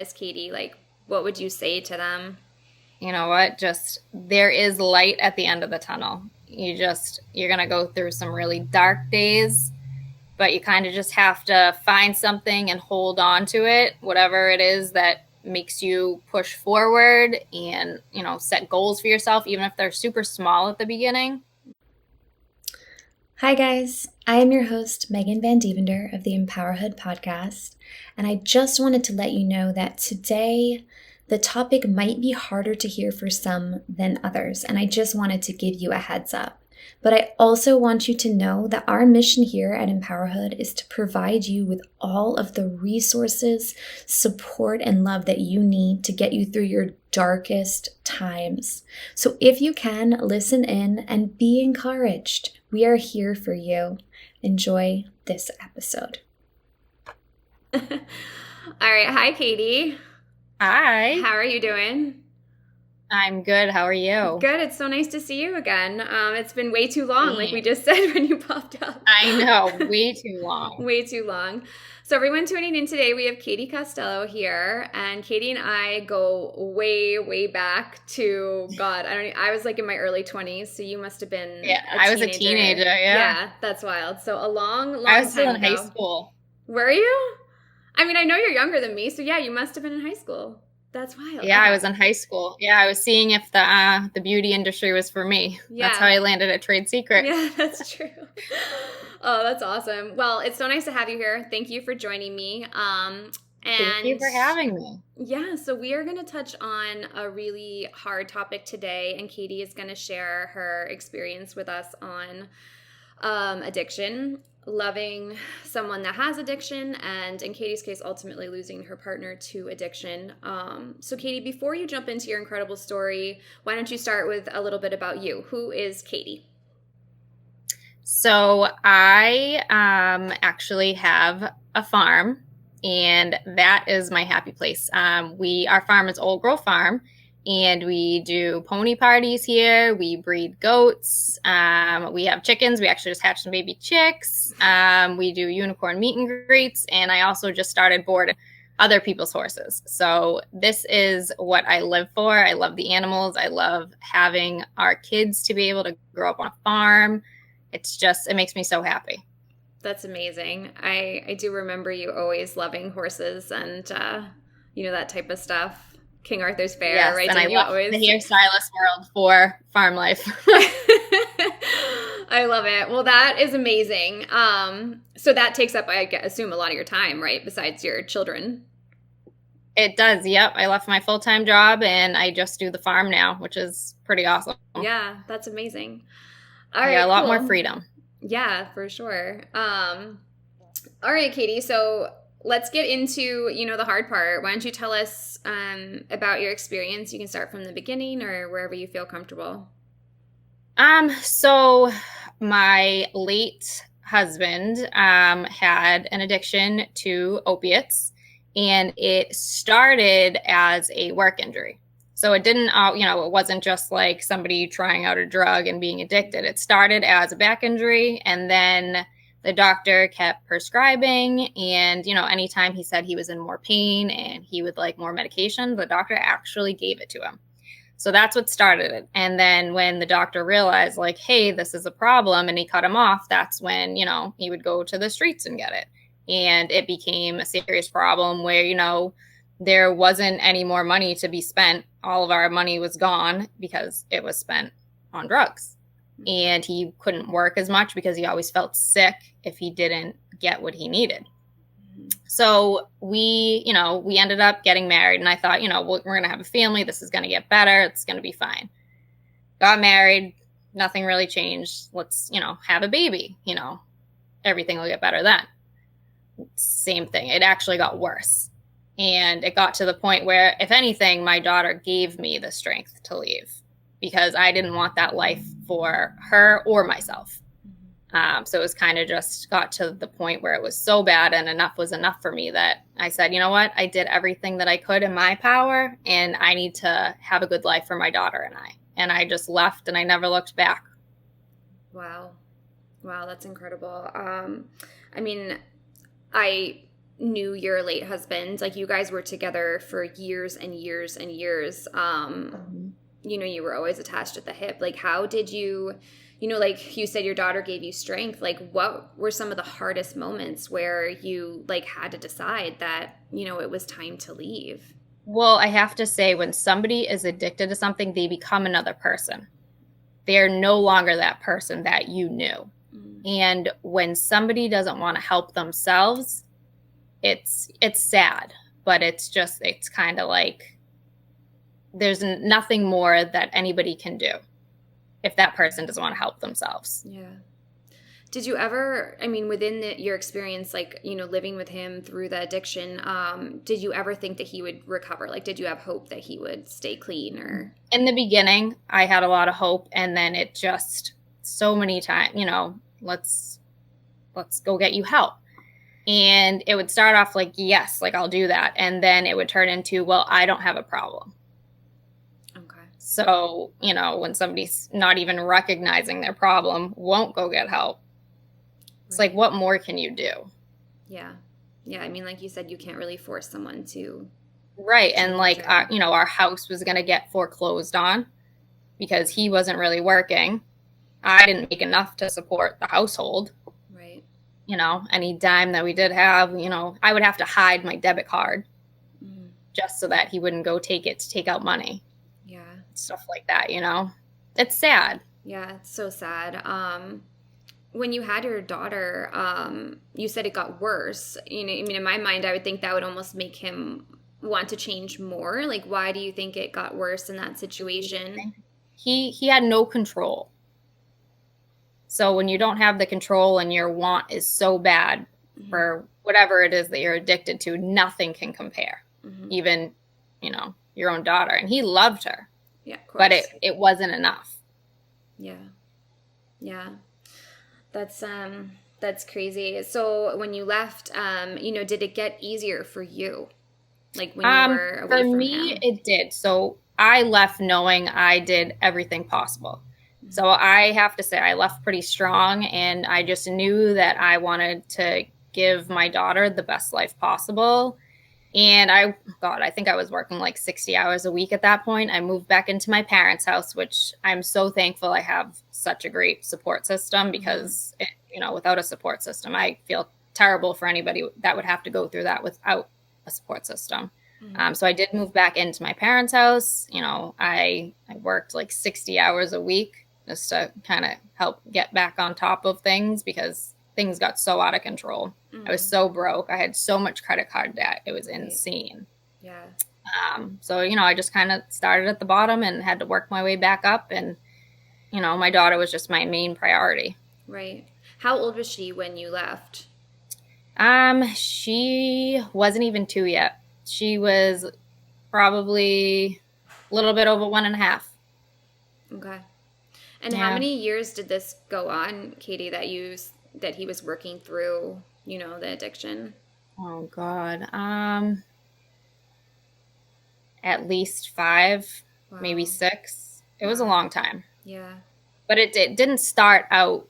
as Katie, like what would you say to them? You know what? Just there is light at the end of the tunnel. You're going to go through some really dark days, but you kind of just have to find something and hold on to it, whatever it is that makes you push forward and, set goals for yourself, even if they're super small at the beginning. Hi, guys. I am your host, Megan Van Devender of the Empowerhood podcast. And I just wanted to let you know that today the topic might be harder to hear for some than others. And I just wanted to give you a heads up. But I also want you to know that our mission here at Empowerhood is to provide you with all of the resources, support, and love that you need to get you through your darkest times. So if you can, listen in and be encouraged. We are here for you. Enjoy this episode. All right. Hi, Katie. Hi. How are you doing? I'm good. How are you? Good. It's so nice to see you again. It's been way too long, like we just said when you popped up. I know, way too long. Way too long. So everyone tuning in today, we have Katie Costello here, and Katie and I go way, way back to God. I was like in my early 20s, so you must have been I was a teenager. Yeah, that's wild. So a long, long I was still time in ago. high school. Were you? I mean, I know you're younger than me, so yeah, you must have been in high school. That's wild. Yeah, I was in high school. Yeah, I was seeing if the beauty industry was for me. Yeah. That's how I landed at Trade Secret. Yeah, that's true. Oh, that's awesome. Well, it's so nice to have you here. Thank you for joining me. Thank you for having me. Yeah, so we are going to touch on a really hard topic today, and Katie is going to share her experience with us on addiction, loving someone that has addiction, and in Katie's case, ultimately losing her partner to addiction. So Katie, before you jump into your incredible story, why don't you start with a little bit about you? Who is Katie? So I actually have a farm, and that is my happy place. Our farm is Old Grove Farm, and we do pony parties here. We breed goats. We have chickens. We actually just hatched some baby chicks. We do unicorn meet and greets. And I also just started boarding other people's horses. So this is what I live for. I love the animals. I love having our kids to be able to grow up on a farm. It makes me so happy. That's amazing. I do remember you always loving horses and, that type of stuff. King Arthur's Fair, yes, right? And I love the hairstylist world for farm life. I love it. Well, that is amazing. So that takes up, I assume, a lot of your time, right? Besides your children. It does. Yep. I left my full-time job and I just do the farm now, which is pretty awesome. Yeah, that's amazing. All right, a lot more freedom. Yeah, for sure. All right, Katie. So let's get into, the hard part. Why don't you tell us about your experience? You can start from the beginning or wherever you feel comfortable. So my late husband had an addiction to opiates, and it started as a work injury. So it didn't, it wasn't just like somebody trying out a drug and being addicted. It started as a back injury, and then the doctor kept prescribing, and, anytime he said he was in more pain and he would like more medication, the doctor actually gave it to him. So that's what started it. And then when the doctor realized like, hey, this is a problem, and he cut him off, that's when, he would go to the streets and get it. And it became a serious problem where, there wasn't any more money to be spent. All of our money was gone because it was spent on drugs. And he couldn't work as much because he always felt sick if he didn't get what he needed. So we ended up getting married, and I thought, we're going to have a family. This is going to get better. It's going to be fine. Got married. Nothing really changed. Let's, have a baby. Everything will get better then. Same thing. It actually got worse. And it got to the point where, if anything, my daughter gave me the strength to leave because I didn't want that life for her or myself. So it was kind of just got to the point where it was so bad and enough was enough for me that I said, you know what? I did everything that I could in my power, and I need to have a good life for my daughter and I. And I just left, and I never looked back. Wow. Wow, that's incredible. I mean, I knew your late husband, like you guys were together for years and years and years. You know, you were always attached at the hip. Like, how did you, you know, like you said, your daughter gave you strength. Like, what were some of the hardest moments where you like had to decide that, you know, it was time to leave? Well, I have to say, when somebody is addicted to something, they become another person. They're no longer that person that you knew. And when somebody doesn't want to help themselves, it's sad, but it's kind of like there's nothing more that anybody can do if that person doesn't want to help themselves. Yeah. Did you ever, I mean, within your experience, like, you know, living with him through the addiction, did you ever think that he would recover? Like, did you have hope that he would stay clean? Or in the beginning, I had a lot of hope, and then it just so many times, you know, let's go get you help. And it would start off like, yes, like I'll do that. And then it would turn into, well, I don't have a problem. Okay. So, you know, when somebody's not even recognizing their problem, won't go get help. It's like, what more can you do? Yeah. Yeah. I mean, like you said, you can't really force someone to. Right. And like, you know, our house was going to get foreclosed on because he wasn't really working. I didn't make enough to support the household. Right. You know, any dime that we did have, you know, I would have to hide my debit card just so that he wouldn't go take it to take out money. Yeah. Stuff like that, you know. It's sad. Yeah, it's so sad. When you had your daughter, you said it got worse. You know, I mean, in my mind, I would think that would almost make him want to change more. Like, why do you think it got worse in that situation? He had no control. So when you don't have the control and your want is so bad for whatever it is that you're addicted to, nothing can compare. Even, you know, your own daughter. And he loved her. Yeah, of course. But it wasn't enough. Yeah. Yeah. That's crazy. So when you left, you know, did it get easier for you? Like when you were away from me, him? It did. So I left knowing I did everything possible. So I have to say I left pretty strong, and I just knew that I wanted to give my daughter the best life possible. And I think I was working like 60 hours a week at that point. I moved back into my parents' house, which I'm so thankful I have such a great support system, because, you know, without a support system, I feel terrible for anybody that would have to go through that without a support system. So I did move back into my parents' house. You know, I worked like 60 hours a week just to kind of help get back on top of things, because things got so out of control. I was so broke. I had so much credit card debt. It was insane. Yeah. So, you know, I just kind of started at the bottom and had to work my way back up. And, you know, my daughter was just my main priority. Right. How old was she when you left? She wasn't even 2 yet. She was probably a little bit over 1.5. Okay. And how many years did this go on, Katie, that he was working through, you know, the addiction? Oh God. At least 5, maybe 6. It was a long time. Yeah. But it didn't start out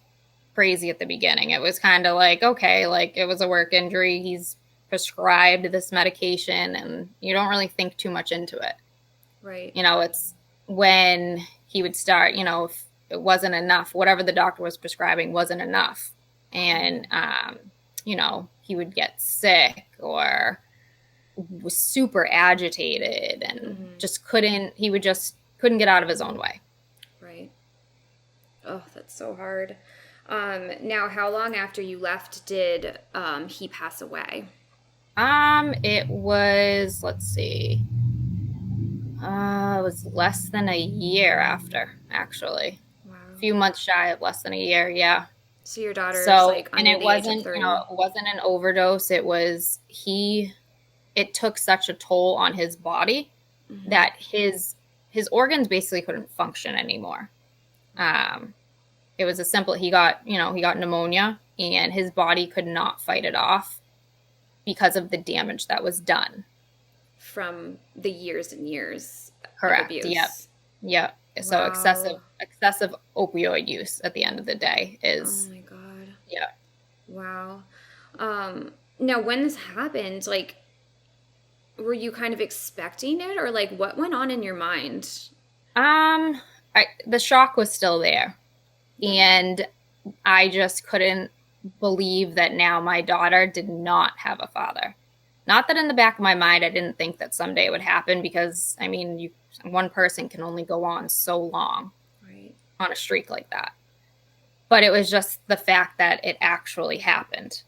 crazy at the beginning. It was kind of like, okay, like it was a work injury. He's prescribed this medication, and you don't really think too much into it. Right. You know, it's when he would start, you know, if it wasn't enough, whatever the doctor was prescribing wasn't enough. And, you know, he would get sick or was super agitated and just couldn't get out of his own way. Right. Oh, that's so hard. Now, how long after you left did he pass away? It was, let's see, it was less than a year after, actually. Wow. A few months shy of less than a year, yeah. So your daughter's like under the age of 3. You know, it wasn't an overdose. It was it took such a toll on his body that his organs basically couldn't function anymore. It was a simple, he got pneumonia, and his body could not fight it off because of the damage that was done from the years and years. Correct. Of abuse. Yep. So excessive opioid use at the end of the day is. Oh my God. Yeah. Wow. Now, when this happened, like, were you kind of expecting it, or like what went on in your mind? Um, the shock was still there, and I just couldn't believe that now my daughter did not have a father. Not that in the back of my mind I didn't think that someday it would happen, because I mean, one person can only go on so long Right. on a streak like that. But it was just the fact that it actually happened.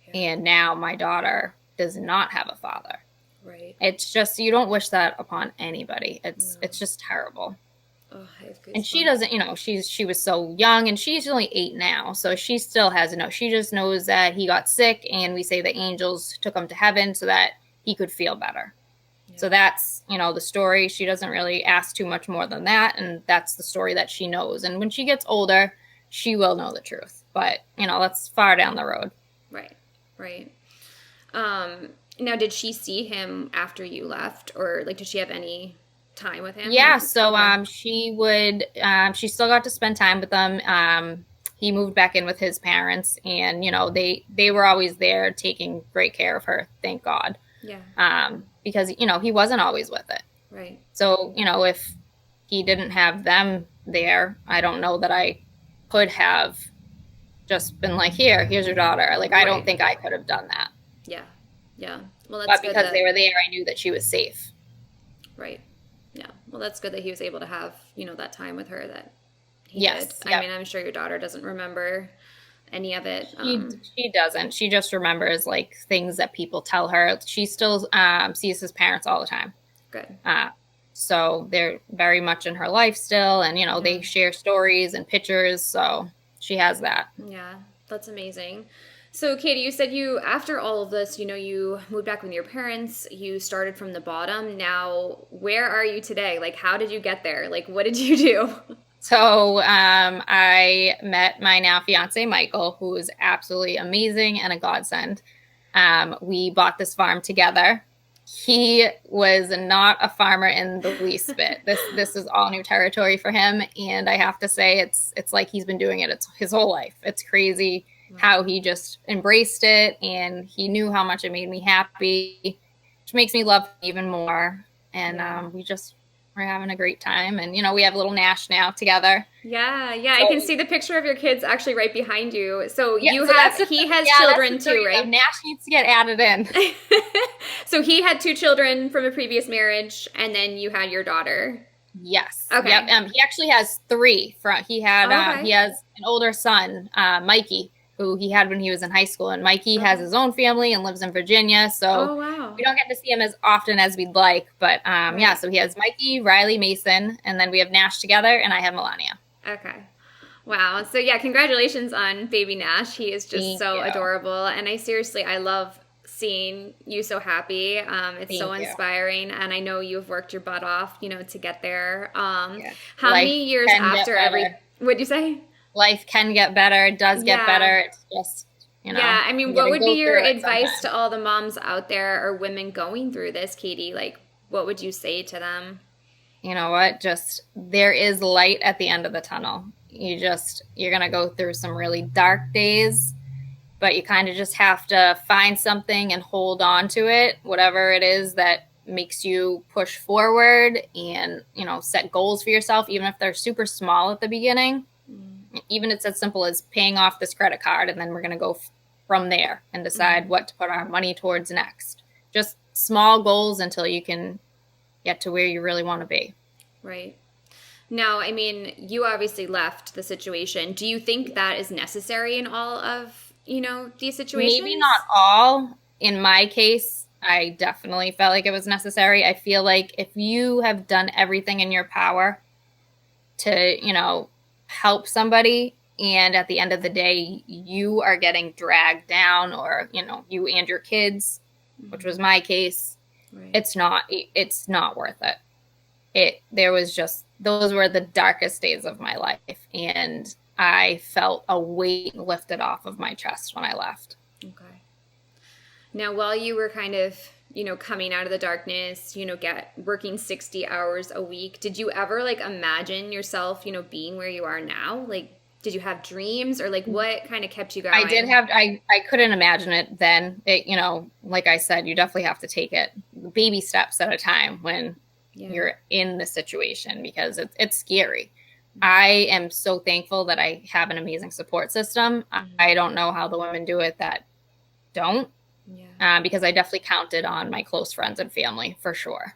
Yeah. And now my daughter does not have a father. Right. It's just, you don't wish that upon anybody. No. It's just terrible. Oh, I have And she goosebumps. doesn't, she was so young, and she's only 8 now. So she still has to know. She just knows that he got sick, and we say the angels took him to heaven so that he could feel better. Yeah. So that's, the story. She doesn't really ask too much more than that. And that's the story that she knows. And when she gets older, she will know the truth. But, that's far down the road. Right. Right. Now, did she see him after you left, or like, did she have any time with him? Yeah. Like, So, okay. she still got to spend time with them. He moved back in with his parents, and, they were always there taking great care of her. Thank God. Yeah. Because, he wasn't always with it. Right. So, if he didn't have them there, I don't know that I could have just been like, here's your daughter. Like, I don't Right. think I could have done that. Yeah. Yeah. Well, that's But good because that, they were there, I knew that she was safe. right. Yeah. Well, that's good that he was able to have, that time with her that he Yes. did. Yep. I mean, I'm sure your daughter doesn't remember any of it. She doesn't. She just remembers like things that people tell her. She still sees his parents all the time. Good. So they're very much in her life still, and they share stories and pictures. So she has that. Yeah, that's amazing. So, Katie, you said after all of this, you moved back with your parents, you started from the bottom. Now, where are you today? Like, how did you get there? Like, what did you do? So I met my now fiance, Michael, who is absolutely amazing and a godsend. We bought this farm together. He was not a farmer in the least bit. This is all new territory for him, and I have to say, it's like he's been doing it his whole life. It's crazy how he just embraced it, and he knew how much it made me happy, which makes me love him even more. And we're having a great time, and we have little Nash now together. Yeah, so, I can see the picture of your kids actually right behind you. So he has children too, right? Nash needs to get added in. So he had 2 children from a previous marriage, and then you had your daughter. Yes. Okay. Yep. He actually has 3. He has an older son, Mikey, who he had when he was in high school, and Mikey has his own family and lives in Virginia. So we don't get to see him as often as we'd like, but so he has Mikey, Riley, Mason, and then we have Nash together, and I have Melania. Okay. Wow. So congratulations on baby Nash. He is just so adorable, and I love seeing you so happy. It's so inspiring, and I know you've worked your butt off, to get there. How many years after what'd you say? Life can get better. It does get better. It's just, Yeah, I mean, what would be your advice to all the moms out there or women going through this, Katie? Like, what would you say to them? You know what? Just, there is light at the end of the tunnel. You're going to go through some really dark days, but you kind of just have to find something and hold on to it, whatever it is that makes you push forward, and, set goals for yourself, even if they're super small at the beginning. Even it's as simple as paying off this credit card, and then we're going to go from there and decide what to put our money towards next. Just small goals until you can get to where you really want to be. Right. Now, I mean, you obviously left the situation. Do you think that is necessary in all of, these situations? Maybe not all. In my case, I definitely felt like it was necessary. I feel like if you have done everything in your power to, help somebody, and at the end of the day you are getting dragged down, or you and your kids, which was my case, it's not worth it. Those were the darkest days of my life, and I felt a weight lifted off of my chest when I left. Okay. Now, while you were kind of coming out of the darkness, working 60 hours a week, did you ever imagine yourself, being where you are now? Like, did you have dreams, or like what kind of kept you going? I couldn't imagine it then. Like I said, you definitely have to take it baby steps at a time when you're in the situation, because it's scary. I am so thankful that I have an amazing support system. I don't know how the women do it that don't, because I definitely counted on my close friends and family for sure.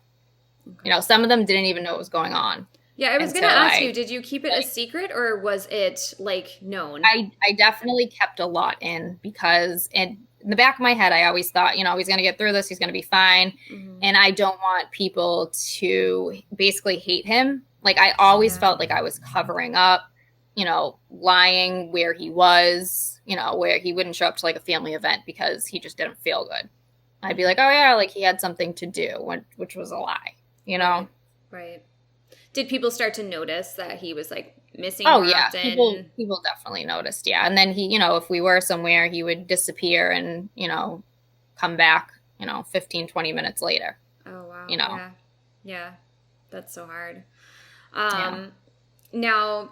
Okay. Some of them didn't even know what was going on. Yeah, I was going to ask you, did you keep it a secret, or was it like known? I definitely kept a lot in, because in the back of my head, I always thought, he's going to get through this. He's going to be fine. And I don't want people to basically hate him. Like, I always felt like I was covering up, lying where he was, where he wouldn't show up to like a family event because he just didn't feel good. I'd be like, oh yeah, like he had something to do, which was a lie, Right. Did people start to notice that he was like missing? Oh yeah, people definitely noticed. Yeah. And then he, if we were somewhere, he would disappear and, come back, 15, 20 minutes later. Oh wow. Yeah. That's so hard. Now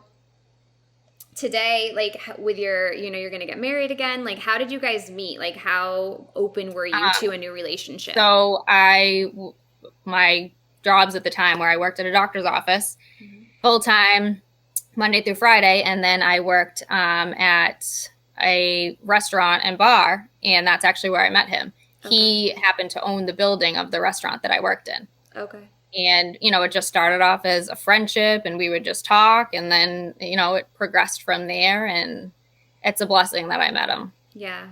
today, like with your, you're going to get married again. Like, how did you guys meet? Like, how open were you to a new relationship? So my jobs at the time where I worked at a doctor's office full time, Monday through Friday. And then I worked at a restaurant and bar. And that's actually where I met him. Okay. He happened to own the building of the restaurant that I worked in. Okay. And, it just started off as a friendship, and we would just talk, and then, it progressed from there, and it's a blessing that I met him. Yeah.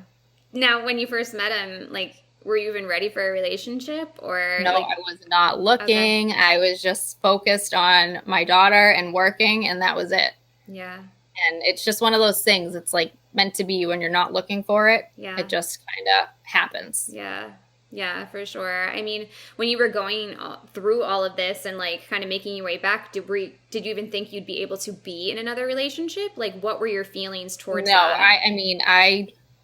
Now, when you first met him, like, were you even ready for a relationship, or? No, I was not looking. Okay. I was just focused on my daughter and working, and that was it. Yeah. And it's just one of those things. It's like meant to be when you're not looking for it. Yeah. It just kind of happens. Yeah. Yeah, for sure. I mean, when you were going through all of this and like kind of making your way back, did you even think you'd be able to be in another relationship? Like, what were your feelings towards that? No,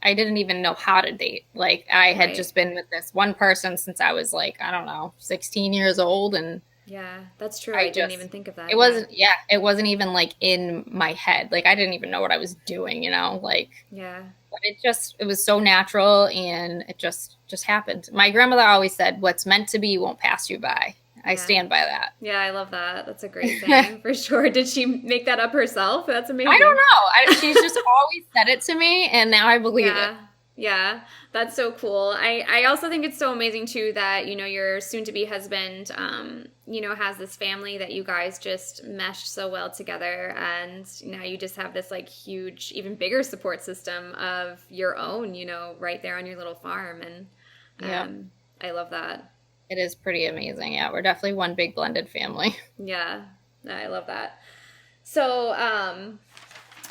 I didn't even know how to date. Like, I had just been with this one person since I was like, I don't know, 16 years old. And yeah, that's true. I didn't even think of that. It wasn't even like in my head. Like, I didn't even know what I was doing, like. Yeah. But it was so natural, and it just happened. My grandmother always said, what's meant to be won't pass you by. I stand by that. Yeah, I love that. That's a great thing, for sure. Did she make that up herself? That's amazing. I don't know. She's just always said it to me, and now I believe it. Yeah, that's so cool. I also think it's so amazing, too, that, your soon-to-be husband, has this family that you guys just meshed so well together. And now you just have this, like, huge, even bigger support system of your own, right there on your little farm. And I love that. It is pretty amazing. Yeah, we're definitely one big blended family. Yeah, I love that. So I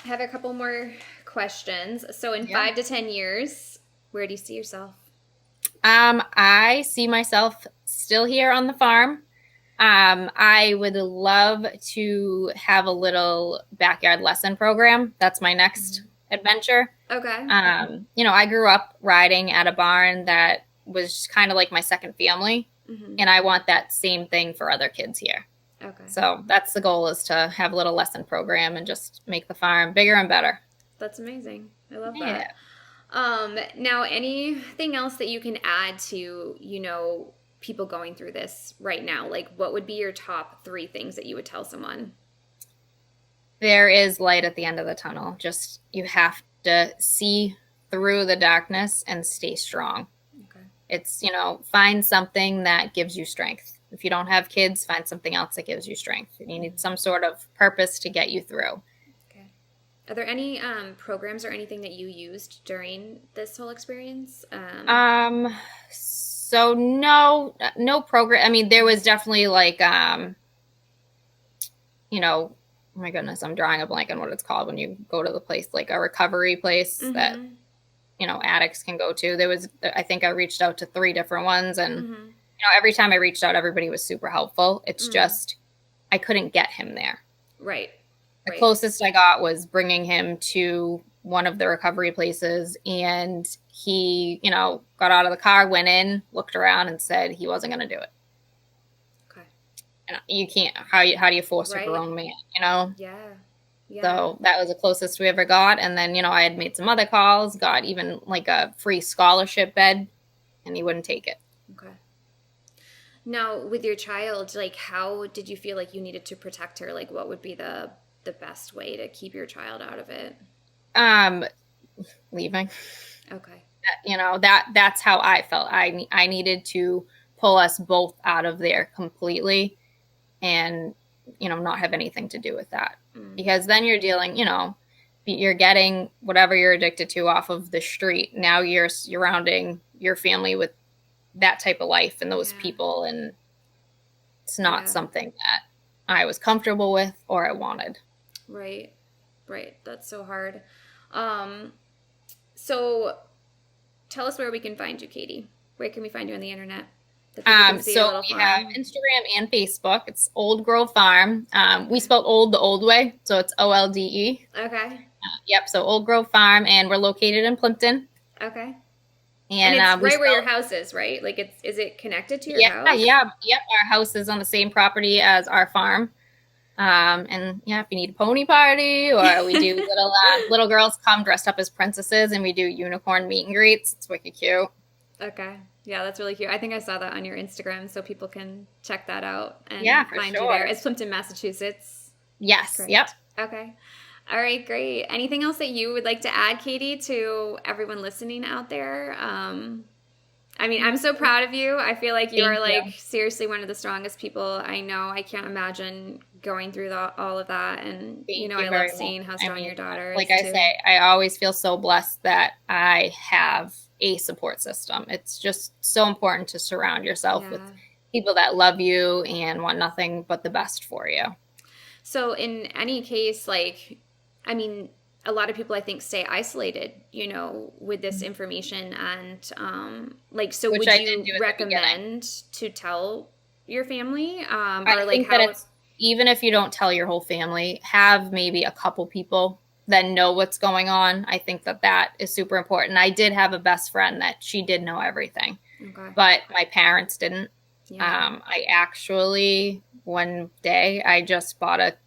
have a couple more questions. So in 5 to 10 years, where do you see yourself? I see myself still here on the farm. I would love to have a little backyard lesson program. That's my next adventure. Okay. I grew up riding at a barn that was kind of like my second family. And I want that same thing for other kids here. Okay. So that's the goal, is to have a little lesson program and just make the farm bigger and better. That's amazing. I love that. Now, anything else that you can add to, people going through this right now? Like, what would be your top 3 things that you would tell someone? There is light at the end of the tunnel. Just, you have to see through the darkness and stay strong. Okay. It's, find something that gives you strength. If you don't have kids, find something else that gives you strength. You need some sort of purpose to get you through. Are there any programs or anything that you used during this whole experience? So no program. I mean, there was definitely like, oh my goodness, I'm drawing a blank on what it's called when you go to the place, like a recovery place that, addicts can go to. I think I reached out to 3 different ones, and, every time I reached out, everybody was super helpful. It's just, I couldn't get him there. Right. The closest I got was bringing him to one of the recovery places, and he, got out of the car, went in, looked around, and said he wasn't going to do it. Okay. And you can't, how do you force a grown man, Yeah. Yeah. So that was the closest we ever got. And then, I had made some other calls, got even like a free scholarship bed, and he wouldn't take it. Okay. Now, with your child, like, how did you feel like you needed to protect her? Like, what would be the best way to keep your child out of it? Leaving. Okay. That's how I felt. I needed to pull us both out of there completely, and not have anything to do with that, because then you're dealing, you're getting whatever you're addicted to off of the street. Now you're surrounding your family with that type of life and those people, and it's not something that I was comfortable with or I wanted. Right. That's so hard. So tell us where we can find you, Katie. Where can we find you on the internet? So we have Instagram and Facebook. It's Old Grove Farm. We spelled old the old way, so it's OLDE. Okay. Yep. So Old Grove Farm, and we're located in Plimpton. Okay. And it's right where your house is, right? Like, is it connected to your house? Yeah. Yep. Our house is on the same property as our farm. And if you need a pony party, or we do little girls come dressed up as princesses, and we do unicorn meet and greets. It's wicked cute. Okay. Yeah, that's really cute. I think I saw that on your Instagram, so people can check that out and find you there. It's Plimpton, Massachusetts. Yes. Correct. Yep. Okay. All right, great. Anything else that you would like to add, Katie, to everyone listening out there? I mean, I'm so proud of you. I feel like you are seriously one of the strongest people I know. I can't imagine going through all of that. And, I love seeing how strong your daughter is. Like I say, I always feel so blessed that I have a support system. It's just so important to surround yourself with people that love you and want nothing but the best for you. So in any case, a lot of people, I think, stay isolated, with this information. And so would you recommend to tell your family? I think that it's, even if you don't tell your whole family, have maybe a couple people that know what's going on. I think that is super important. I did have a best friend that she did know everything, but my parents didn't. Yeah. I actually, one day, I just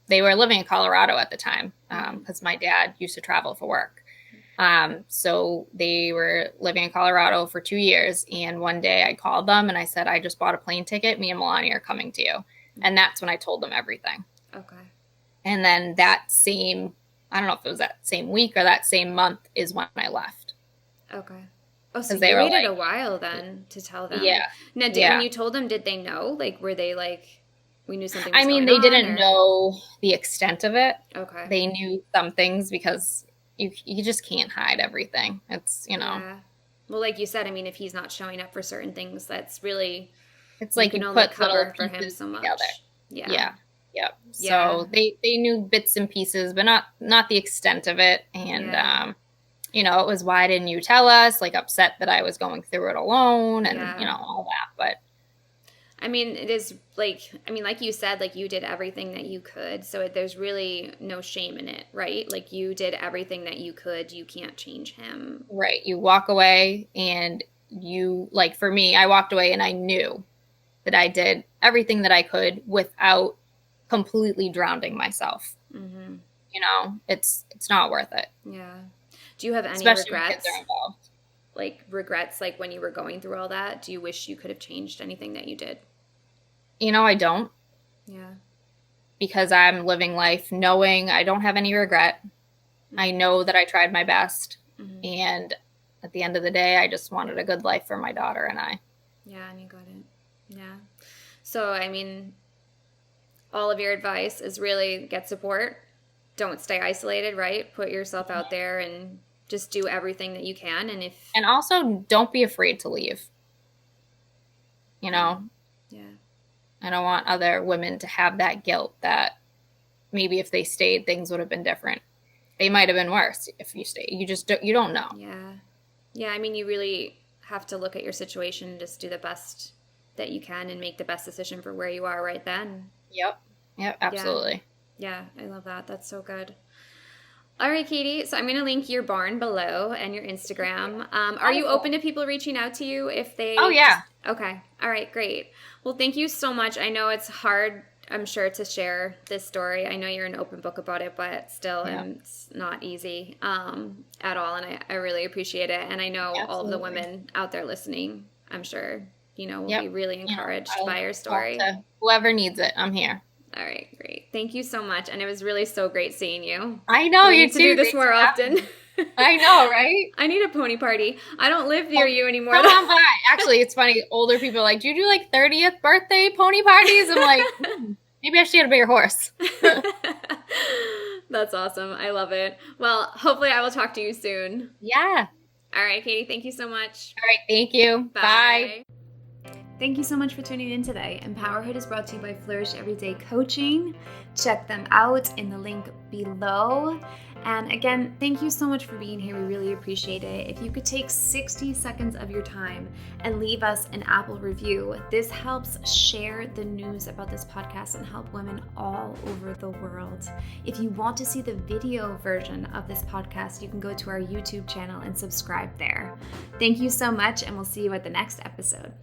they were living in Colorado at the time, because my dad used to travel for work. So they were living in Colorado for 2 years. And one day I called them and I said, I just bought a plane ticket. Me and Melania are coming to you. And that's when I told them everything. Okay. And then I don't know if it was that same week or that same month is when I left. Okay. Oh, so you waited a while then to tell them. Yeah. Now, when you told them, did they know? Like, were they like, we knew something was going on? They didn't know the extent of it. Okay. They knew some things, because you just can't hide everything. It's, Yeah. Well, like you said, if he's not showing up for certain things, that's really... It's like you only put cover for him so much. Together. Yeah. Yep. So they knew bits and pieces, but not the extent of it. And it was, why didn't you tell us? Like, upset that I was going through it alone, and all that. But it is like you said, like, you did everything that you could. So there's really no shame in it, right? Like, you did everything that you could. You can't change him. Right. You walk away, and for me, I walked away and I knew that I did everything that I could without completely drowning myself. Mm-hmm. It's not worth it. Yeah. Do you have any Especially regrets? When kids are involved. Like, regrets, like when you were going through all that? Do you wish you could have changed anything that you did? I don't. Yeah. Because I'm living life knowing I don't have any regret. Mm-hmm. I know that I tried my best. Mm-hmm. And at the end of the day, I just wanted a good life for my daughter and I. Yeah, and you got it. Yeah. So, all of your advice is really get support. Don't stay isolated, right? Put yourself out there and just do everything that you can. And also, don't be afraid to leave. Yeah. I don't want other women to have that guilt that maybe if they stayed, things would have been different. They might have been worse if you stayed. You don't know. Yeah. Yeah, you really have to look at your situation and just do the best that you can and make the best decision for where you are right then. Yep, absolutely. Yeah, I love that. That's so good. All right, Katie. So I'm going to link your barn below and your Instagram. Are you open to people reaching out to you if they... Oh, yeah. Okay. All right, great. Well, thank you so much. I know it's hard I'm sure, to share this story. I know you're an open book about it, but still, it's not easy at all. And I really appreciate it. And I know all of the women out there listening, I'm sure, will be really encouraged by your story. Whoever needs it, I'm here. All right, great. Thank you so much. And it was really so great seeing you. I know, you need to do this more often. I know, right? I need a pony party. I don't live near you anymore. Come on by. Actually, it's funny. Older people are like, do you do like 30th birthday pony parties? I'm like, maybe I should get a bigger horse. That's awesome. I love it. Well, hopefully I will talk to you soon. Yeah. All right, Katie, thank you so much. All right, thank you. Bye. Thank you so much for tuning in today. Empowerhood is brought to you by Flourish Everyday Coaching. Check them out in the link below. And again, thank you so much for being here. We really appreciate it. If you could take 60 seconds of your time and leave us an Apple review, this helps share the news about this podcast and help women all over the world. If you want to see the video version of this podcast, you can go to our YouTube channel and subscribe there. Thank you so much, and we'll see you at the next episode.